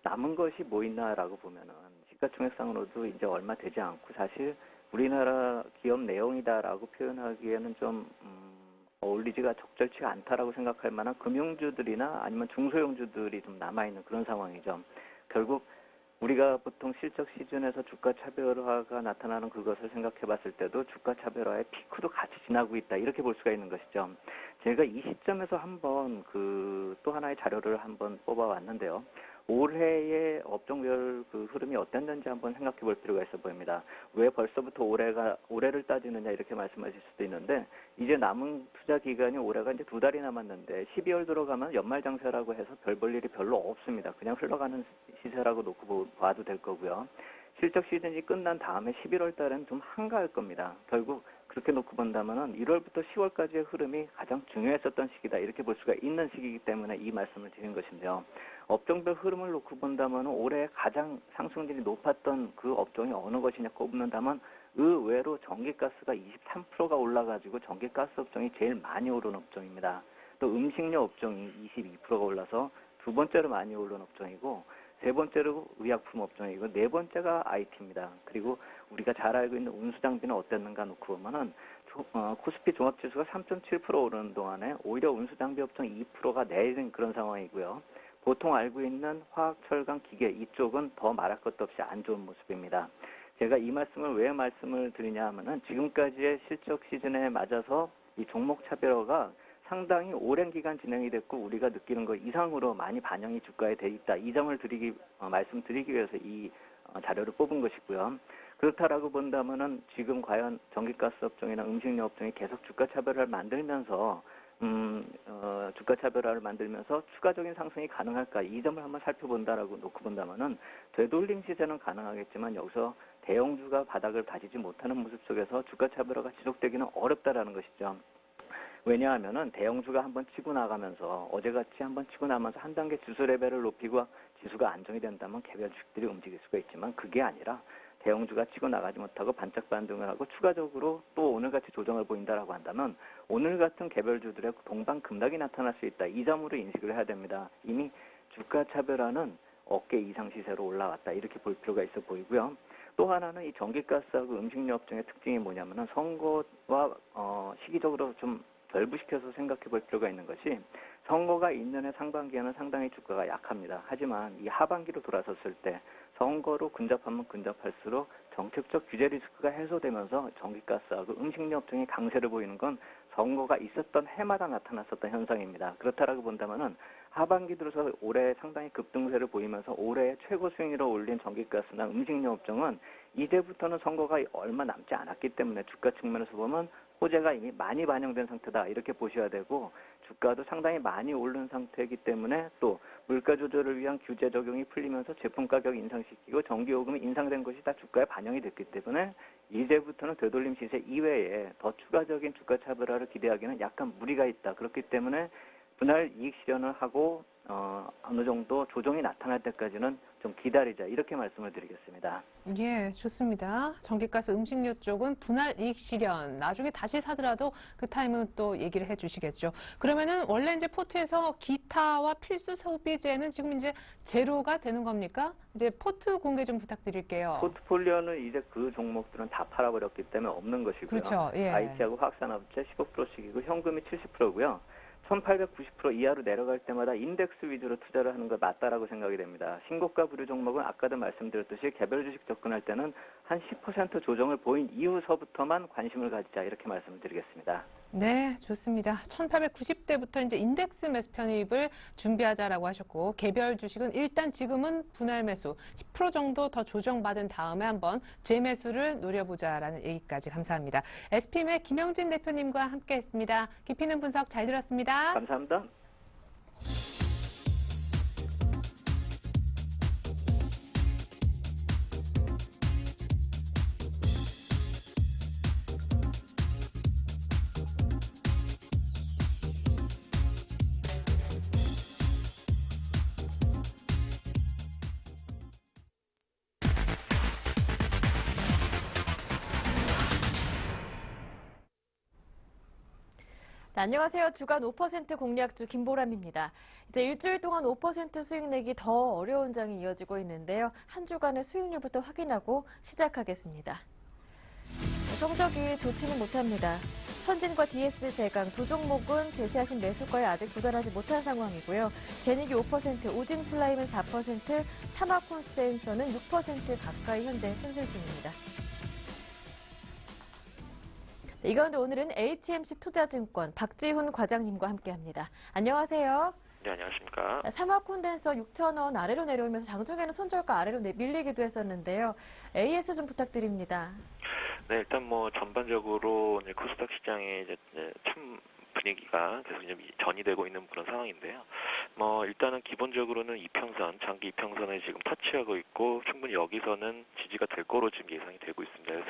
남은 것이 뭐 있나라고 보면은 시가총액상으로도 이제 얼마 되지 않고 사실 우리나라 기업 내용이다라고 표현하기에는 좀 어울리지가 적절치가 않다라고 생각할 만한 금융주들이나 아니면 중소형주들이 좀 남아있는 그런 상황이죠. 결국 우리가 보통 실적 시즌에서 주가 차별화가 나타나는 그것을 생각해 봤을 때도 주가 차별화의 피크도 같이 지나고 있다. 이렇게 볼 수가 있는 것이죠. 제가 이 시점에서 한번 또 하나의 자료를 한번 뽑아 왔는데요. 올해의 업종별 그 흐름이 어땠는지 한번 생각해 볼 필요가 있어 보입니다. 왜 벌써부터 올해를 따지느냐 이렇게 말씀하실 수도 있는데 이제 남은 투자 기간이 올해가 이제 2달이 남았는데 12월 들어가면 연말 장세라고 해서 별 볼 일이 별로 없습니다. 그냥 흘러가는 시세라고 놓고 봐도 될 거고요. 실적 시즌이 끝난 다음에 11월 달엔 좀 한가할 겁니다. 결국 그렇게 놓고 본다면은 1월부터 10월까지의 흐름이 가장 중요했었던 시기다. 이렇게 볼 수가 있는 시기이기 때문에 이 말씀을 드린 것인데요. 업종별 흐름을 놓고 본다면 올해 가장 상승률이 높았던 그 업종이 어느 것이냐 꼽는다면 의외로 전기가스가 23%가 올라가지고 전기가스 업종이 제일 많이 오른 업종입니다. 또 음식료 업종이 22%가 올라서 두 번째로 많이 오른 업종이고 세 번째로 의약품 업종이고 네 번째가 IT입니다. 그리고 우리가 잘 알고 있는 운수장비는 어땠는가 놓고 보면은 코스피 종합지수가 3.7% 오르는 동안에 오히려 운수장비 업종 2%가 내린 그런 상황이고요. 보통 알고 있는 화학, 철강, 기계 이쪽은 더 말할 것도 없이 안 좋은 모습입니다. 제가 이 말씀을 왜 말씀을 드리냐 하면은 지금까지의 실적 시즌에 맞아서 이 종목 차별화가 상당히 오랜 기간 진행이 됐고 우리가 느끼는 것 이상으로 많이 반영이 주가에 돼 있다. 이 점을 말씀드리기 위해서 이 자료를 뽑은 것이고요. 그렇다라고 본다면은 지금 과연 전기가스 업종이나 음식료 업종이 계속 주가 차별화를 만들면서 추가적인 상승이 가능할까 이 점을 한번 살펴본다라고 놓고 본다면은 되돌림 시세는 가능하겠지만 여기서 대형주가 바닥을 다지지 못하는 모습 속에서 주가 차별화가 지속되기는 어렵다라는 것이죠. 왜냐하면은 대형주가 한번 치고 나가면서 어제같이 한번 치고 나면서 한 단계 지수 레벨을 높이고 지수가 안정이 된다면 개별 주식들이 움직일 수가 있지만 그게 아니라 대형주가 치고 나가지 못하고 반짝 반등을 하고 추가적으로 또 오늘같이 조정을 보인다라고 한다면 오늘 같은 개별주들의 동반급락이 나타날 수 있다. 이 점으로 인식을 해야 됩니다. 이미 주가 차별화는 어깨 이상 시세로 올라왔다. 이렇게 볼 필요가 있어 보이고요. 또 하나는 이 전기가스하고 음식료 업종의 특징이 뭐냐면은 선거와 시기적으로 좀 결부시켜서 생각해 볼 필요가 있는 것이 선거가 있는 해 상반기에는 상당히 주가가 약합니다. 하지만 이 하반기로 돌아섰을 때 선거로 근접하면 근접할수록 정책적 규제 리스크가 해소되면서 전기가스하고 음식료 업종이 강세를 보이는 건 선거가 있었던 해마다 나타났었던 현상입니다. 그렇다라고 본다면은 하반기 들어서 올해 상당히 급등세를 보이면서 올해 최고 수익률을 올린 전기가스나 음식료 업종은 이제부터는 선거가 얼마 남지 않았기 때문에 주가 측면에서 보면 호재가 이미 많이 반영된 상태다 이렇게 보셔야 되고 주가도 상당히 많이 오른 상태이기 때문에 또 물가 조절을 위한 규제 적용이 풀리면서 제품 가격 인상시키고 전기요금이 인상된 것이 다 주가에 반영이 됐기 때문에 이제부터는 되돌림 시세 이외에 더 추가적인 주가 차별화를 기대하기는 약간 무리가 있다. 그렇기 때문에 분할 이익 실현을 하고 어느 정도 조정이 나타날 때까지는 좀 기다리자 이렇게 말씀을 드리겠습니다. 예, 좋습니다. 전기가스 음식료 쪽은 분할 이익 실현. 나중에 다시 사더라도 그 타임은 또 얘기를 해주시겠죠. 그러면은 원래 이제 포트에서 기타와 필수 소비재는 지금 이제 제로가 되는 겁니까? 이제 포트 공개 좀 부탁드릴게요. 포트폴리오는 이제 그 종목들은 다 팔아버렸기 때문에 없는 것이고요. 그렇죠. 예. IT하고 확산업체 15%씩이고 현금이 70%고요. 1890% 이하로 내려갈 때마다 인덱스 위주로 투자를 하는 거 맞다라고 생각이 됩니다. 신고가 부류 종목은 아까도 말씀드렸듯이 개별 주식 접근할 때는 한 10% 조정을 보인 이후서부터만 관심을 가지자 이렇게 말씀을 드리겠습니다. 네, 좋습니다. 1890대부터 이제 인덱스 매수 편입을 준비하자라고 하셨고, 개별 주식은 일단 지금은 분할 매수 10% 정도 더 조정받은 다음에 한번 재매수를 노려보자라는 얘기까지 감사합니다. SPM의 김영진 대표님과 함께 했습니다. 깊이 있는 분석 잘 들었습니다. 감사합니다. 네, 안녕하세요. 주간 5% 공략주 김보람입니다. 이제 일주일 동안 5% 수익 내기 더 어려운 장이 이어지고 있는데요. 한 주간의 수익률부터 확인하고 시작하겠습니다. 성적이 좋지는 못합니다. 선진과 DS 제강 두 종목은 제시하신 매수가에 아직 도달하지 못한 상황이고요. 제닉이 5%, 오진 플라임은 4%, 사마콘센서는 6% 가까이 현재 손실 중입니다. 이 가운데 오늘은 HMC 투자증권 박지훈 과장님과 함께합니다. 안녕하세요. 네, 안녕하십니까. 사마콘덴서 6,000원 아래로 내려오면서 장중에는 손절가 아래로 밀리기도 했었는데요. AS 좀 부탁드립니다. 네, 일단 뭐 전반적으로 이제 코스닥 시장에 이제 참 분위기가 계속 이제 전이되고 있는 그런 상황인데요. 뭐 일단은 기본적으로는 이평선, 장기 이평선을 지금 터치하고 있고 충분히 여기서는 지지가 될 거로 지금 예상이 되고 있습니다. 그래서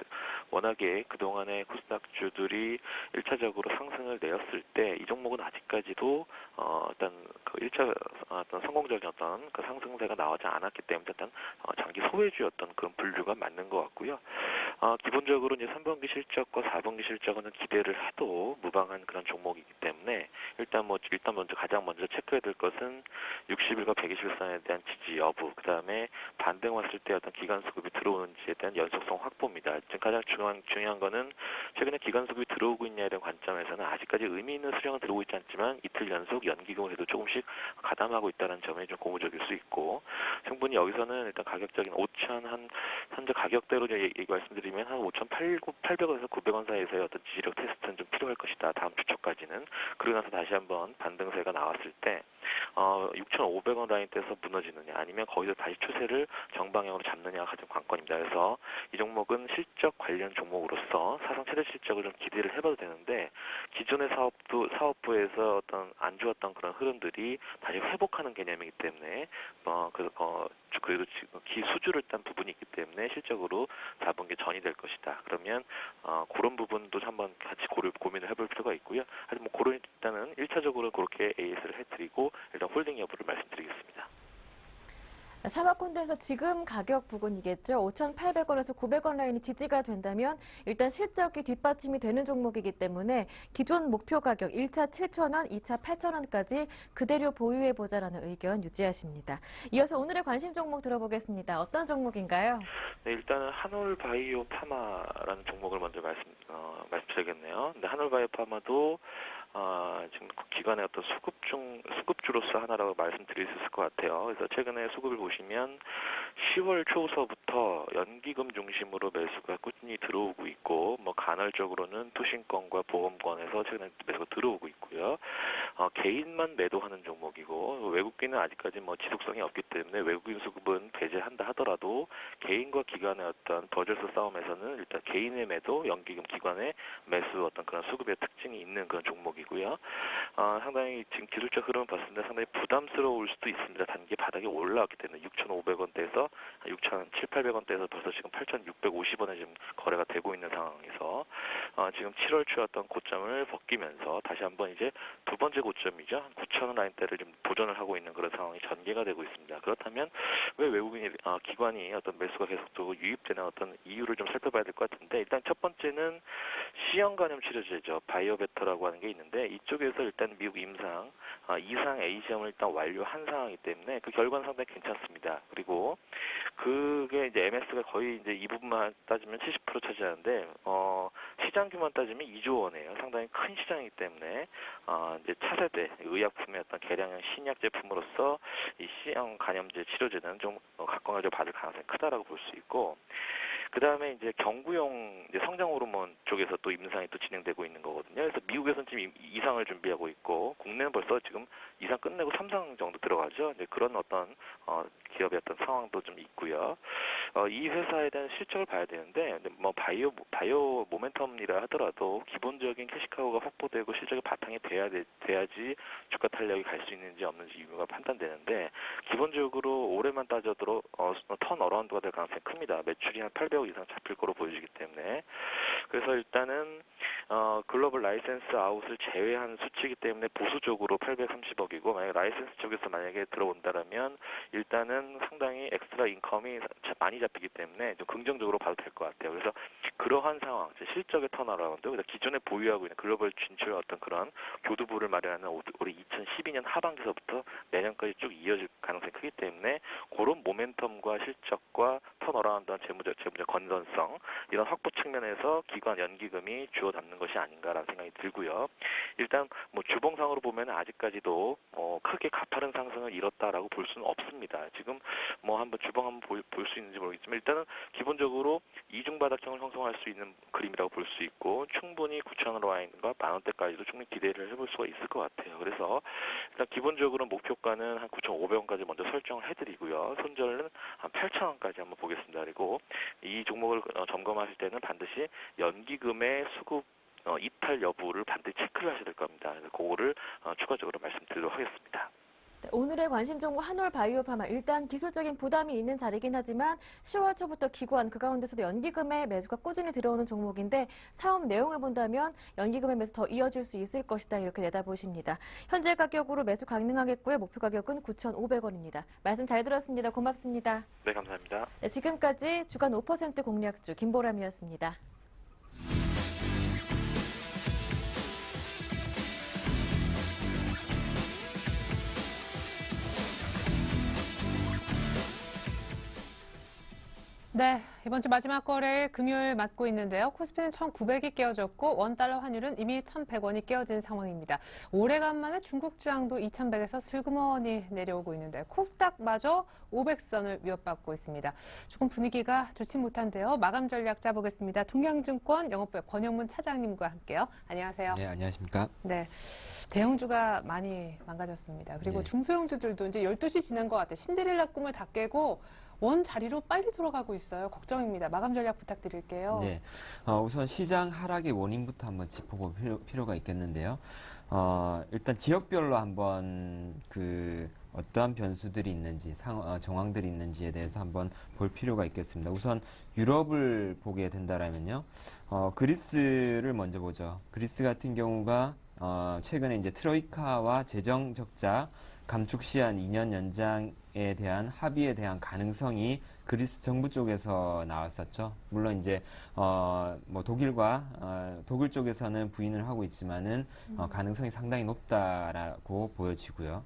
워낙에 그동안의 코스닥주들이 1차적으로 상승을 내었을 때 이 종목은 아직까지도 일단 그 1차 어떤 성공적인 어떤 그 상승세가 나오지 않았기 때문에 일단 장기 소외주였던 그런 분류가 맞는 것 같고요. 기본적으로 이제 3분기 실적과 4분기 실적은 기대를 해도 무방한 그런 종목이기 때문에 일단 먼저 가장 먼저 체크해야 될 것은 60일과 120일선에 대한 지지 여부, 그 다음에 반등 왔을 때 어떤 기간 수급이 들어오는지에 대한 연속성 확보입니다. 지금 가장 중요한 거는 최근에 기간 수급이 들어오고 있냐에 대한 관점에서는 아직까지 의미 있는 수량은 들어오고 있지 않지만 이틀 연속 연기금을 해도 조금씩 가담하고 있다는 점에 좀 고무적일 수 있고 충분히 여기서는 일단 가격적인 5천 한 현재 가격대로 말씀드리면 한 5,800원에서 900원 사이에서의 어떤 지지력 테스트는 좀 필요할 것이다. 다음 주 초까지는. 그러고 나서 다시 한번 반등세가 나왔을 때 6,500원 라인대에서 무너지느냐 아니면 거기서 다시 추세를 정방향으로 잡느냐가 가장 관건입니다. 그래서 이 종목은 실적 관련 종목으로서 사상 최대 실적을 좀 기대를 해봐도 되는데 기존의 사업부에서 어떤 안 좋았던 그런 흐름들이 다시 회복하는 개념이기 때문에 그래도 지금 기수주를 딴 부분이 있기 때문에 실적으로 4분기 전이 될 것이다. 그러면 그런 부분도 한번 같이 고민을 해볼 필요가 있고요. 하여튼 그런 일단은 1차적으로 그렇게 AS를 해드리고 일단 홀딩 여부를 말씀드리겠습니다. 사마콘덴서 지금 가격 부근이겠죠. 5,800원에서 900원 라인이 지지가 된다면 일단 실적이 뒷받침이 되는 종목이기 때문에 기존 목표 가격 1차 7,000원, 2차 8,000원까지 그대로 보유해보자라는 의견 유지하십니다. 이어서 오늘의 관심 종목 들어보겠습니다. 어떤 종목인가요? 네, 일단은 한올바이오 파마라는 종목을 먼저 말씀드리겠네요. 근데 한올바이오 파마도 지금 기관의 어떤 수급주로서 하나라고 말씀드릴 수 있을 것 같아요. 그래서 최근에 수급을 보시면 10월 초서부터 연기금 중심으로 매수가 꾸준히 들어오고 있고, 간헐적으로는 투신권과 보험권에서 최근에 매수가 들어오고 있고요. 개인만 매도하는 종목이고, 외국인은 아직까지 지속성이 없기 때문에 외국인 수급은 배제한다 하더라도 개인과 기관의 어떤 버저스 싸움에서는 일단 개인의 매도, 연기금 기관의 매수 어떤 그런 수급의 특징이 있는 그런 종목이고요. 상당히 지금 기술적 흐름을 봤을 때 상당히 부담스러울 수도 있습니다. 단기 바닥에 올라왔기 때문에 6,500원대에서 원대에서 6,700~800원대에서 벌써 지금 8,650원에 지금 거래가 되고 있는 상황에서 지금 7월 초였던 고점을 벗기면서 다시 한번 이제 두 번째 고점이죠. 9,000원 라인대를 좀 도전을 하고 있는 그런 상황이 전개가 되고 있습니다. 그렇다면 왜 외국인 기관이 어떤 매수가 계속 또 유입되는 어떤 이유를 좀 살펴봐야 될 것 같은데, 일단 첫 번째는 C형 간염 치료제죠. 바이오베터라고 하는 게 있는데, 이쪽에서 일단 미국 임상 2상 A시험을 일단 완료한 상황이기 때문에 그 결과는 상당히 괜찮습니다. 그리고 그게 이제 MS가 거의 이제 이 부분만 따지면 70% 차지하는데, 시장 규모만 따지면 2조 원이에요. 상당히 큰 시장이기 때문에 이제 차세대 의약품의 어떤 개량형 신약 제품으로서 이 C형 간염제 치료제는 좀 각광을 받을 가능성이 크다라고 볼 수 있고, 그 다음에 이제 경구용 이제 성장 호르몬 쪽에서 또 임상이 또 진행되고 있는 거거든요. 그래서 미국에서는 지금 2상을 준비하고 있고, 국내는 벌써 지금 2상 끝내고 3상 정도 들어가죠. 이제 그런 어떤 기업의 어떤 상황도 좀 있고요. 이 회사에 대한 실적을 봐야 되는데, 뭐 바이오 모멘텀이라 하더라도 기본적인 캐시카우가 확보되고 실적이 바탕이 돼야지 주가 탄력이 갈 수 있는지 없는지 이유가 판단되는데, 기본적으로 올해만 따져도 턴 어라운드가 될 가능성이 큽니다. 매출이 한 800억 이상 잡힐 거로 보여지기 때문에. 그래서 일단은 글로벌 라이센스 아웃을 제외한 수치이기 때문에 보수적으로 830억이고, 만약에 라이센스 쪽에서 만약에 들어온다라면 일단은 상당히 엑스트라 인컴이 많이 잡히기 때문에 좀 긍정적으로 봐도 될 것 같아요. 그래서 그러한 상황, 실적의 턴어라운드, 기존에 보유하고 있는 글로벌 진출 어떤 그런 교두보를 마련하는 올해 2012년 하반기서부터 내년까지 쭉 이어질 가능성이 크기 때문에 그런 모멘텀과 실적과 턴어라운드한 재무적 건전성, 이런 확보 측면에서 기관 연기금이 주워 담는 것이 아닌가라는 생각이 들고요. 일단 뭐 주봉상으로 보면 아직까지도 크게 가파른 상승을 이뤘다라고 볼 수는 없습니다. 지금 뭐 한번 주봉 한번 볼 수 있는지 모르겠지만, 일단은 기본적으로 이중 바닥형을 형성할 수 있는 그림이라고 볼 수 있고, 충분히 9,000원 라인과 10,000원대까지도 충분히 기대를 해볼 수가 있을 것 같아요. 그래서 일단 기본적으로 목표가는 한 9,500원까지 먼저 설정을 해드리고요. 손절은 한 8,000원까지 한번 보겠습니다. 그리고 이 종목을 점검하실 때는 반드시 연기금의 수급 이탈 여부를 반드시 체크를 하셔야 될 겁니다. 그래서 그거를 추가적으로 말씀드리도록 하겠습니다. 네, 오늘의 관심 종목 한올바이오파마, 일단 기술적인 부담이 있는 자리긴 하지만 10월 초부터 기관, 그 가운데서도 연기금의 매수가 꾸준히 들어오는 종목인데, 사업 내용을 본다면 연기금의 매수 더 이어질 수 있을 것이다, 이렇게 내다보십니다. 현재 가격으로 매수 가능하겠고요. 목표 가격은 9,500원입니다. 말씀 잘 들었습니다. 고맙습니다. 네, 감사합니다. 네, 지금까지 주간 5% 공략주 김보람이었습니다. 네, 이번 주 마지막 거래일 금요일 맞고 있는데요. 코스피는 1,900이 깨어졌고 원달러 환율은 이미 1,100원이 깨어진 상황입니다. 오래간만에 중국 주장도 2,100에서 슬그머니 내려오고 있는데 코스닥마저 500선을 위협받고 있습니다. 조금 분위기가 좋지 못한데요. 마감 전략 짜보겠습니다. 동양증권 영업부의 권영문 차장님과 함께요. 안녕하세요. 네, 안녕하십니까. 네, 대형주가 많이 망가졌습니다. 그리고 네. 중소형주들도 이제 12시 지난 것 같아요. 신데렐라 꿈을 다 깨고 원 자리로 빨리 돌아가고 있어요. 걱정입니다. 마감 전략 부탁드릴게요. 네, 우선 시장 하락의 원인부터 한번 짚어볼 필요가 있겠는데요. 일단 지역별로 한번 어떠한 변수들이 있는지, 정황들이 있는지에 대해서 한번 볼 필요가 있겠습니다. 우선 유럽을 보게 된다라면요, 그리스를 먼저 보죠. 그리스 같은 경우가 최근에 이제 트로이카와 재정 적자 감축 시한 2년 연장에 대한 합의에 대한 가능성이 그리스 정부 쪽에서 나왔었죠. 물론 이제 뭐 독일 쪽에서는 부인을 하고 있지만은 가능성이 상당히 높다라고 보여지고요.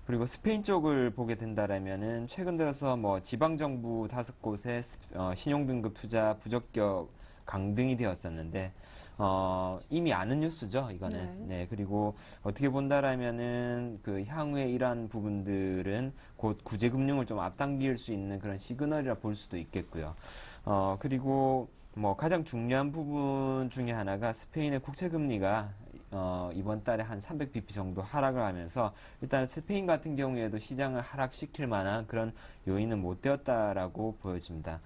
그리고 스페인 쪽을 보게 된다라면은 최근 들어서 뭐 지방 정부 5곳의 신용등급 투자 부적격 강등이 되었었는데 이미 아는 뉴스죠, 이거는. 네, 그리고 어떻게 본다라면은 향후에 이러한 부분들은 곧 구제금융을 좀 앞당길 수 있는 그런 시그널이라 볼 수도 있겠고요. 그리고 뭐 가장 중요한 부분 중에 하나가 스페인의 국채금리가 이번 달에 한 300bp 정도 하락을 하면서 일단 스페인 같은 경우에도 시장을 하락시킬 만한 그런 요인은 못 되었다라고 보여집니다.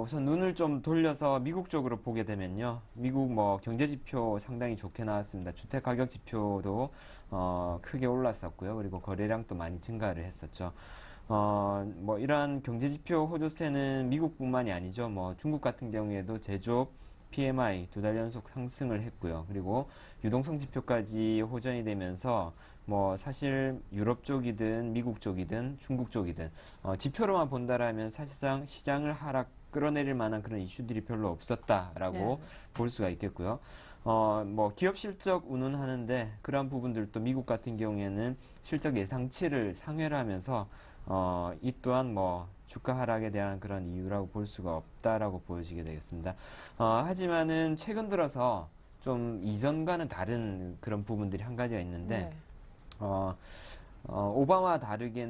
우선 눈을 좀 돌려서 미국 쪽으로 보게 되면요. 미국 뭐 경제지표 상당히 좋게 나왔습니다. 주택가격 지표도 크게 올랐었고요. 그리고 거래량도 많이 증가를 했었죠. 뭐 이러한 경제지표 호조세는 미국뿐만이 아니죠. 뭐 중국 같은 경우에도 제조업 PMI 2달 연속 상승을 했고요. 그리고 유동성 지표까지 호전이 되면서 뭐 사실 유럽 쪽이든 미국 쪽이든 중국 쪽이든 지표로만 본다라면 사실상 시장을 끌어내릴 만한 그런 이슈들이 별로 없었다라고 네. 볼 수가 있겠고요. 뭐 기업 실적 운운하는데 그러한 부분들도 미국 같은 경우에는 실적 예상치를 상회를 하면서 이 또한 뭐 주가 하락에 대한 그런 이유라고 볼 수가 없다라고 보여지게 되겠습니다. 하지만은 최근 들어서 좀 이전과는 다른 그런 부분들이 한 가지가 있는데 네. 오바마와 다르게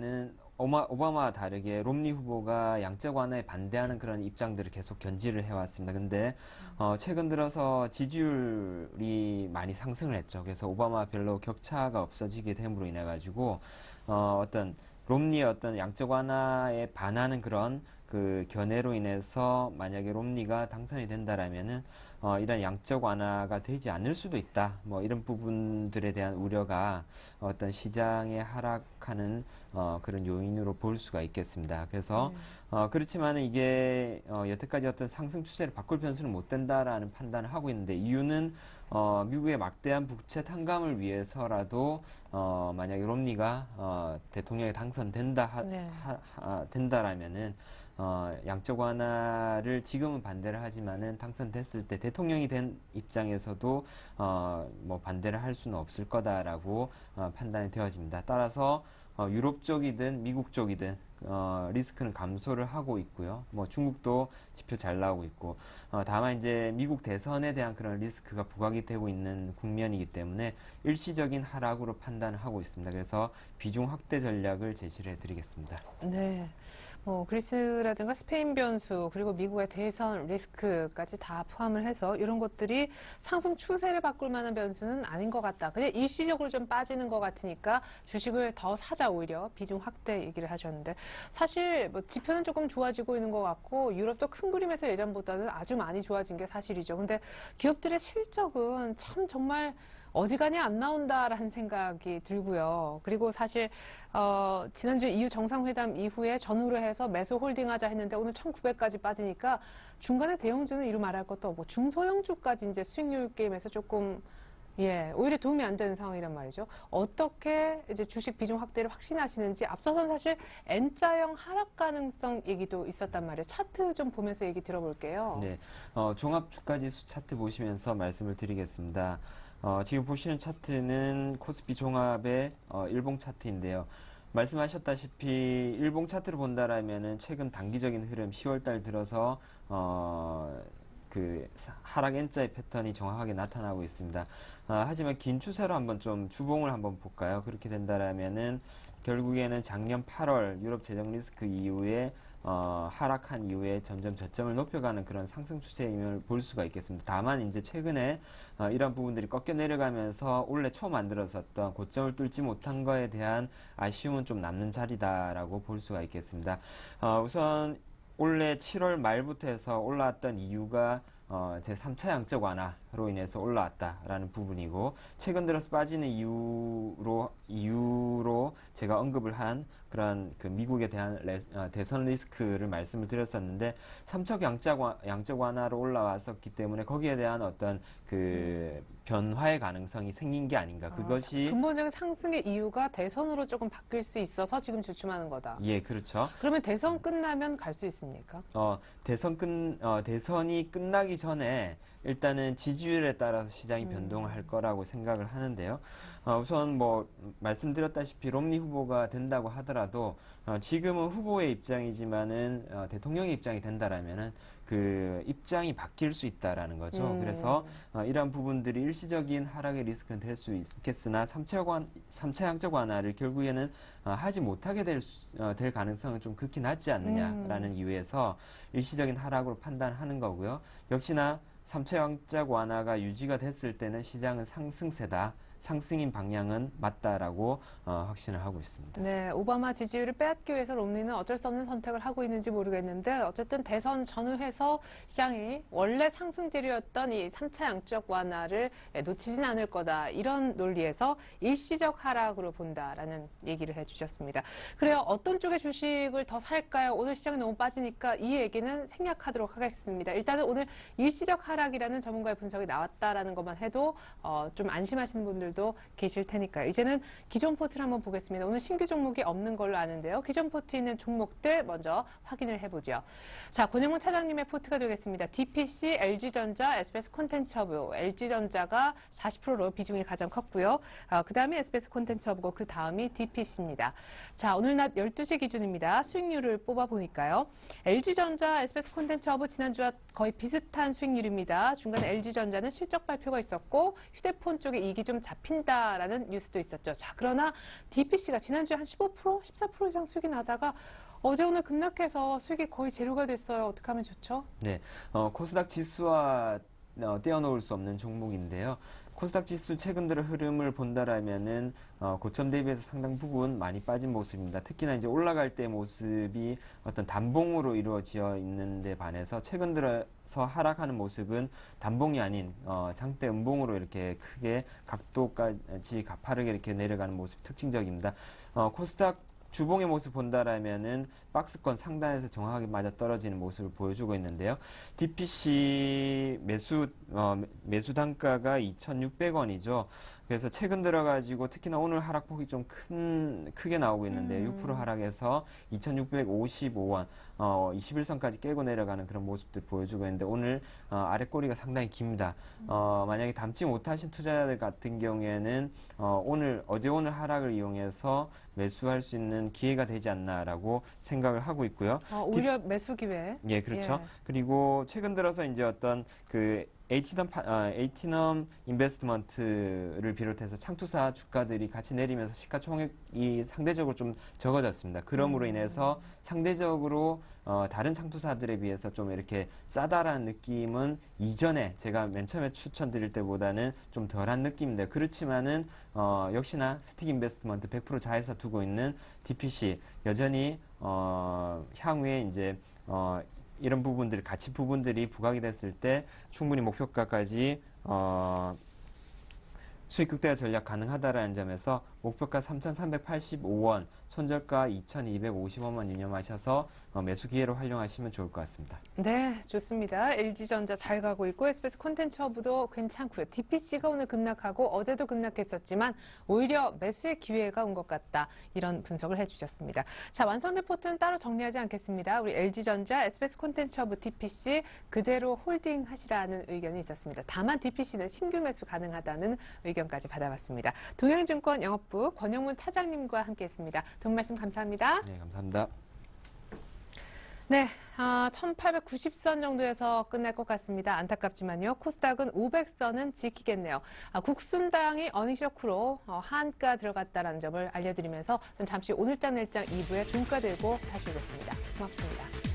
롬니 후보가 양적 완화에 반대하는 그런 입장들을 계속 견지를 해왔습니다. 근데 최근 들어서 지지율이 많이 상승을 했죠. 그래서 오바마 별로 격차가 없어지게 됨으로 인해 가지고 어떤 롬니의 어떤 양적 완화에 반하는 그런 그 견해로 인해서 만약에 롬니가 당선이 된다라면은 이런 양적 완화가 되지 않을 수도 있다. 뭐 이런 부분들에 대한 우려가 어떤 시장에 하락하는 그런 요인으로 볼 수가 있겠습니다. 그래서 그렇지만 이게 여태까지 어떤 상승 추세를 바꿀 변수는 못 된다라는 판단을 하고 있는데 이유는 미국의 막대한 부채 탕감을 위해서라도 만약에 롬니가 대통령에 된다라면은 양적 완화를 지금은 반대를 하지만은 당선됐을 때 대통령이 된 입장에서도 뭐 반대를 할 수는 없을 거다라고 판단이 되어집니다. 따라서 유럽 쪽이든 미국 쪽이든 리스크는 감소를 하고 있고요. 뭐 중국도 지표 잘 나오고 있고 다만 이제 미국 대선에 대한 그런 리스크가 부각이 되고 있는 국면이기 때문에 일시적인 하락으로 판단을 하고 있습니다. 그래서 비중 확대 전략을 제시를 해드리겠습니다. 네. 그리스라든가 스페인 변수, 그리고 미국의 대선 리스크까지 다 포함을 해서 이런 것들이 상승 추세를 바꿀 만한 변수는 아닌 것 같다. 그냥 일시적으로 좀 빠지는 것 같으니까 주식을 더 사자, 오히려 비중 확대 얘기를 하셨는데 사실 뭐 지표는 조금 좋아지고 있는 것 같고 유럽도 큰 그림에서 예전보다는 아주 많이 좋아진 게 사실이죠. 근데 기업들의 실적은 참 정말 어지간히 안 나온다라는 생각이 들고요. 그리고 사실 지난주 EU 정상회담 이후에 전후로 해서 매수 홀딩하자 했는데 오늘 1,900까지 빠지니까 중간에 대형주는 이루 말할 것도 없고 중소형주까지 이제 수익률 게임에서 조금 오히려 도움이 안 되는 상황이란 말이죠. 어떻게 이제 주식 비중 확대를 확신하시는지 앞서선 사실 N자형 하락 가능성 얘기도 있었단 말이에요. 차트 좀 보면서 얘기 들어볼게요. 네, 종합 주가지수 차트 보시면서 말씀을 드리겠습니다. 지금 보시는 차트는 코스피 종합의 일봉 차트인데요. 말씀하셨다시피 일봉 차트를 본다라면은 최근 단기적인 흐름 10월달 들어서 그 하락 N자의 패턴이 정확하게 나타나고 있습니다. 하지만 긴 추세로 한번 좀 주봉을 한번 볼까요? 그렇게 된다라면은 결국에는 작년 8월 유럽 재정 리스크 이후에 하락한 이후에 점점 저점을 높여가는 그런 상승 추세임을 볼 수가 있겠습니다. 다만 이제 최근에 이런 부분들이 꺾여 내려가면서 올해 초 만들었었던 고점을 뚫지 못한 거에 대한 아쉬움은 좀 남는 자리다라고 볼 수가 있겠습니다. 우선 올해 7월 말부터 해서 올라왔던 이유가 제 3차 양적 완화로 인해서 올라왔다라는 부분이고 최근 들어서 빠지는 이유로 제가 언급을 한 그런 그 미국에 대한 대선 리스크를 말씀을 드렸었는데 3차 양적 완화로 올라왔었기 때문에 거기에 대한 어떤 그 변화의 가능성이 생긴 게 아닌가. 그것이 근본적인 상승의 이유가 대선으로 조금 바뀔 수 있어서 지금 주춤하는 거다. 예, 그렇죠. 그러면 대선 끝나면 갈 수 있습니까? 대선이 끝나기 전에 일단은 지지율에 따라서 시장이 변동을 할 거라고 생각을 하는데요. 우선 뭐 말씀드렸다시피 롬니 후보가 된다고 하더라도 지금은 후보의 입장이지만은 대통령의 입장이 된다라면은 그 입장이 바뀔 수 있다라는 거죠. 그래서 이러한 부분들이 일시적인 하락의 리스크는 될 수 있겠으나 3차 양적 완화를 결국에는 하지 못하게 될 가능성은 좀 극히 낮지 않느냐라는 이유에서 일시적인 하락으로 판단하는 거고요. 역시나 3차 양적 완화가 유지가 됐을 때는 시장은 상승세다. 상승인 방향은 맞다라고 확신을 하고 있습니다. 네, 오바마 지지율을 빼앗기 위해서 롬니는 어쩔 수 없는 선택을 하고 있는지 모르겠는데 어쨌든 대선 전후해서 시장이 원래 상승재료였던 이 3차 양적 완화를 놓치진 않을 거다. 이런 논리에서 일시적 하락으로 본다라는 얘기를 해주셨습니다. 그래요. 어떤 쪽의 주식을 더 살까요? 오늘 시장이 너무 빠지니까 이 얘기는 생략하도록 하겠습니다. 일단은 오늘 일시적 하락이라는 전문가의 분석이 나왔다라는 것만 해도 좀 안심하시는 분들도 계실 테니까요. 이제는 기존 포트를 한번 보겠습니다. 오늘 신규 종목이 없는 걸로 아는데요. 기존 포트에 있는 종목들 먼저 확인을 해보죠. 자, 권영문 차장님의 포트가 되겠습니다. DPC, LG전자, SBS 콘텐츠허브. LG전자가 40%로 비중이 가장 컸고요. 그 다음에 SBS 콘텐츠허브고 그 다음이 DPC입니다. 자, 오늘 낮 12시 기준입니다. 수익률을 뽑아보니까요. LG전자, SBS 콘텐츠허브 지난주와 거의 비슷한 수익률입니다. 중간에 LG전자는 실적 발표가 있었고 휴대폰 쪽에 이익이 좀 잡힌다라는 뉴스도 있었죠. 자, 그러나 DPC가 지난주에 한 15%, 14% 이상 수익이 나다가 어제 오늘 급락해서 수익이 거의 제로가 됐어요. 어떻게 하면 좋죠? 네, 코스닥 지수와 떼어놓을 수 없는 종목인데요. 코스닥 지수 최근 들어 흐름을 본다라면은 고점 대비해서 상당 부분 많이 빠진 모습입니다. 특히나 이제 올라갈 때 모습이 어떤 단봉으로 이루어져 있는데 반해서 최근 들어서 하락하는 모습은 단봉이 아닌 장대 음봉으로 이렇게 크게 각도까지 가파르게 이렇게 내려가는 모습이 특징적입니다. 코스닥 주봉의 모습 본다라면은 박스권 상단에서 정확하게 맞아 떨어지는 모습을 보여주고 있는데요. DPC 매수 단가가 2,600원이죠. 그래서 최근 들어가지고 특히나 오늘 하락폭이 좀 크게 나오고 있는데 6% 하락해서 2,655원, 21선까지 깨고 내려가는 그런 모습들 보여주고 있는데 오늘 아래 꼬리가 상당히 깁니다. 만약에 담지 못하신 투자자들 같은 경우에는 어제 오늘 하락을 이용해서 매수할 수 있는 기회가 되지 않나라고 생각을 하고 있고요. 오히려 매수 기회. 예, 그렇죠. 예. 그리고 최근 들어서 이제 어떤 그 에이티넘 인베스트먼트를 비롯해서 창투사 주가들이 같이 내리면서 시가총액이 상대적으로 좀 적어졌습니다. 그럼으로 인해서 상대적으로 다른 창투사들에 비해서 좀 이렇게 싸다라는 느낌은 이전에 제가 맨 처음에 추천드릴 때보다는 좀 덜한 느낌인데 그렇지만은 역시나 스틱 인베스트먼트 100% 자회사 두고 있는 DPC 여전히 향후에 이제 이런 부분들, 가치 부분들이 부각이 됐을 때 충분히 목표가까지 수익 극대화 전략 가능하다라는 점에서 목표가 3,385원, 손절가 2,250원만 유념하셔서 매수 기회로 활용하시면 좋을 것 같습니다. 네, 좋습니다. LG전자 잘 가고 있고 SBS 콘텐츠허브도 괜찮고요. DPC가 오늘 급락하고 어제도 급락했었지만 오히려 매수의 기회가 온 것 같다. 이런 분석을 해주셨습니다. 자, 완성된 포트는 따로 정리하지 않겠습니다. 우리 LG전자, SBS 콘텐츠허브, DPC 그대로 홀딩하시라는 의견이 있었습니다. 다만 DPC는 신규 매수 가능하다는 의견까지 받아봤습니다. 동양증권 영업부 권영문 차장님과 함께했습니다. 도움 말씀 감사합니다. 네, 감사합니다. 네, 1890선 정도에서 끝날 것 같습니다. 안타깝지만요. 코스닥은 500선은 지키겠네요. 국순당이 어닝쇼크로 한가 들어갔다는 점을 알려드리면서 잠시 오늘장 내일장 2부에 종가 들고 다시 오겠습니다. 고맙습니다.